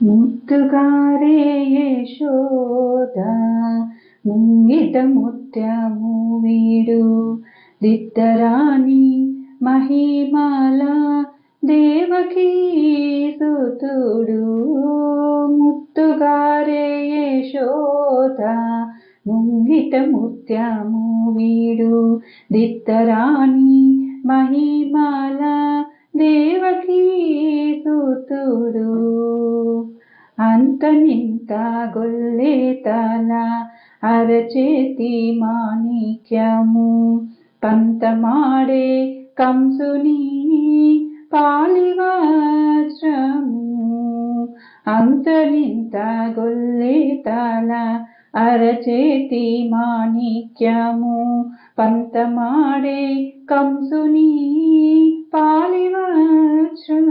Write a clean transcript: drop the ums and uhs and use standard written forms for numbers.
ముద్దుగారే యశోద ముంగిట ముత్యము వీడు దిద్దరాని మహిమల దేవకీ సుతుడు. ముద్దుగారే యశోద ముంగిట ముత్యము వీడు దిద్దరాని మహిమల దేవకీ సుతుడు. అంతనింత గొల్లే తల అరచేతి మాణిక్యము పంతమాడే కంసుని పాలివజ్రము. అంతనింత గొల్లే తల అరచేతి మాణిక్యము పంతమాడే కంసుని పాలివజ్రము.